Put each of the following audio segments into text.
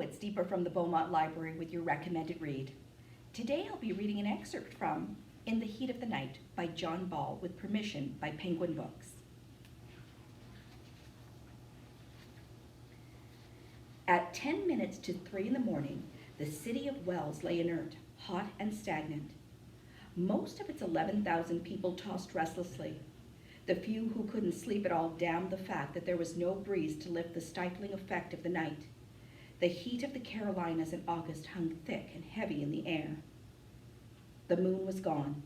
it's Deepa from the Beaumont Library with your recommended read. Today I'll be reading an excerpt from In the Heat of the Night by John Ball with permission by Penguin Books. At 10 minutes to 3 in the morning, the city of Wells lay inert, hot and stagnant. Most of its 11,000 people tossed restlessly. The few who couldn't sleep at all damned the fact that there was no breeze to lift the stifling effect of the night. The heat of the Carolinas in August hung thick and heavy in the air. The moon was gone.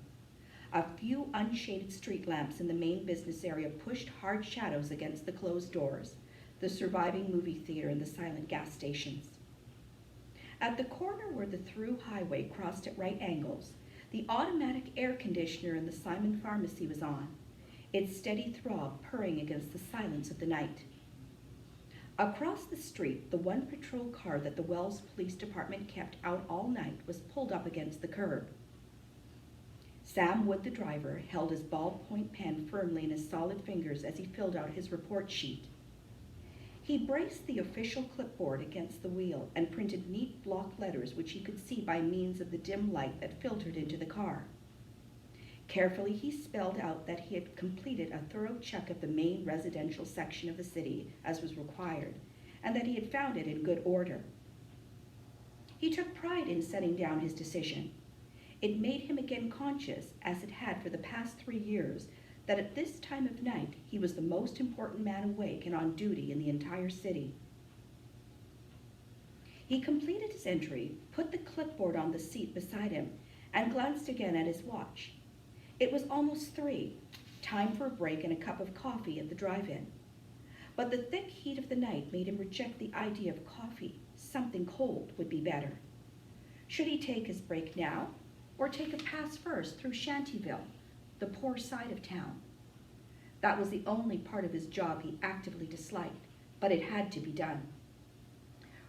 A few unshaded street lamps in the main business area pushed hard shadows against the closed doors, the surviving movie theater and the silent gas stations. At the corner where the through highway crossed at right angles, the automatic air conditioner in the Simon Pharmacy was on, its steady throb purring against the silence of the night. Across the street, the one patrol car that the Wells Police Department kept out all night was pulled up against the curb. Sam Wood, the driver, held his ballpoint pen firmly in his solid fingers as he filled out his report sheet. He braced the official clipboard against the wheel and printed neat block letters which he could see by means of the dim light that filtered into the car. Carefully, he spelled out that he had completed a thorough check of the main residential section of the city, as was required, and that he had found it in good order. He took pride in setting down his decision. It made him again conscious, as it had for the past 3 years, that at this time of night he was the most important man awake and on duty in the entire city. He completed his entry, put the clipboard on the seat beside him, and glanced again at his watch. It was almost 3, time for a break and a cup of coffee at the drive-in. But the thick heat of the night made him reject the idea of coffee. Something cold would be better. Should he take his break now, or take a pass first through Shantyville, the poor side of town? That was the only part of his job he actively disliked, but it had to be done.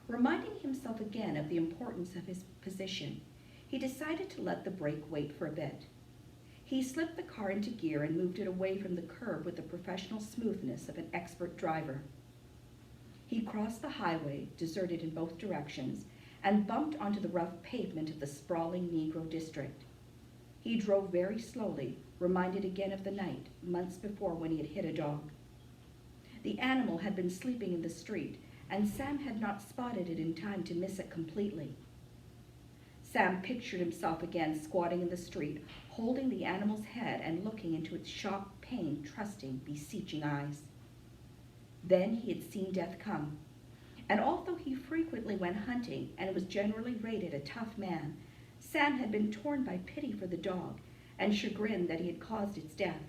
Reminding himself again of the importance of his position, he decided to let the break wait for a bit. He slipped the car into gear and moved it away from the curb with the professional smoothness of an expert driver. He crossed the highway, deserted in both directions, and bumped onto the rough pavement of the sprawling Negro district. He drove very slowly, reminded again of the night, months before, when he had hit a dog. The animal had been sleeping in the street, and Sam had not spotted it in time to miss it completely. Sam pictured himself again squatting in the street, holding the animal's head and looking into its shocked, pained, trusting, beseeching eyes. Then he had seen death come, and although he frequently went hunting and was generally rated a tough man, Sam had been torn by pity for the dog and chagrin that he had caused its death.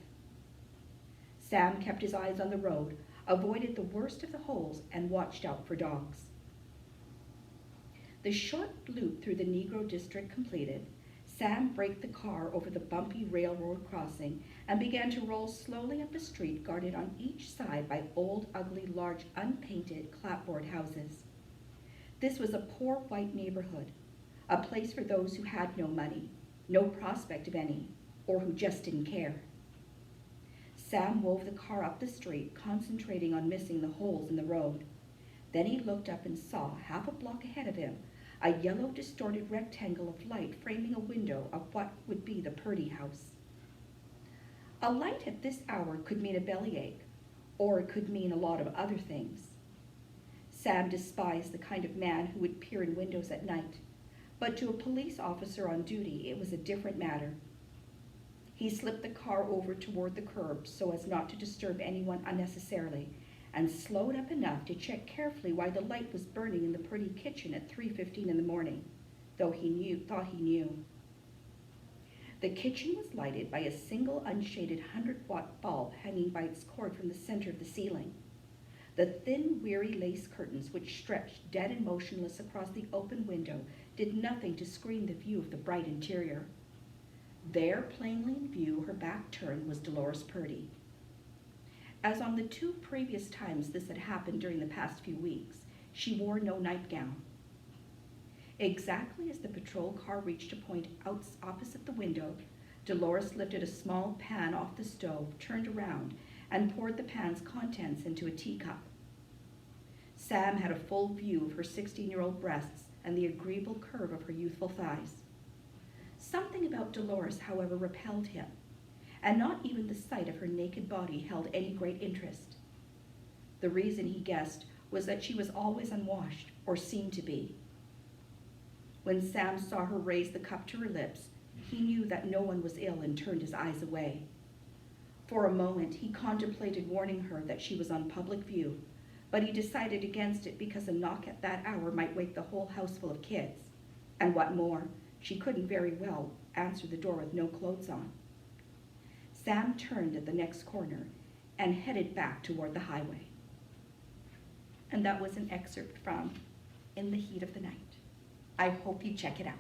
Sam kept his eyes on the road, avoided the worst of the holes, and watched out for dogs. The short loop through the Negro district completed, Sam braked the car over the bumpy railroad crossing and began to roll slowly up a street guarded on each side by old, ugly, large, unpainted clapboard houses. This was a poor white neighborhood, a place for those who had no money, no prospect of any, or who just didn't care. Sam wove the car up the street, concentrating on missing the holes in the road. Then he looked up and saw, half a block ahead of him, a yellow, distorted rectangle of light framing a window of what would be the Purdy house. A light at this hour could mean a bellyache, or it could mean a lot of other things. Sam despised the kind of man who would peer in windows at night, but to a police officer on duty it was a different matter. He slipped the car over toward the curb so as not to disturb anyone unnecessarily, and slowed up enough to check carefully why the light was burning in the Purdy kitchen at 3:15 in the morning, though thought he knew. The kitchen was lighted by a single unshaded 100-watt bulb hanging by its cord from the center of the ceiling. The thin, weary lace curtains, which stretched dead and motionless across the open window, did nothing to screen the view of the bright interior. There, plainly in view, her back turned, was Dolores Purdy. As on the 2 previous times this had happened during the past few weeks, she wore no nightgown. Exactly as the patrol car reached a point opposite the window, Dolores lifted a small pan off the stove, turned around, and poured the pan's contents into a teacup. Sam had a full view of her 16-year-old breasts and the agreeable curve of her youthful thighs. Something about Dolores, however, repelled him, and not even the sight of her naked body held any great interest. The reason, he guessed, was that she was always unwashed, or seemed to be. When Sam saw her raise the cup to her lips, he knew that no one was ill and turned his eyes away. For a moment, he contemplated warning her that she was on public view, but he decided against it because a knock at that hour might wake the whole house full of kids. And what more, she couldn't very well answer the door with no clothes on. Sam turned at the next corner and headed back toward the highway. And that was an excerpt from In the Heat of the Night. I hope you check it out.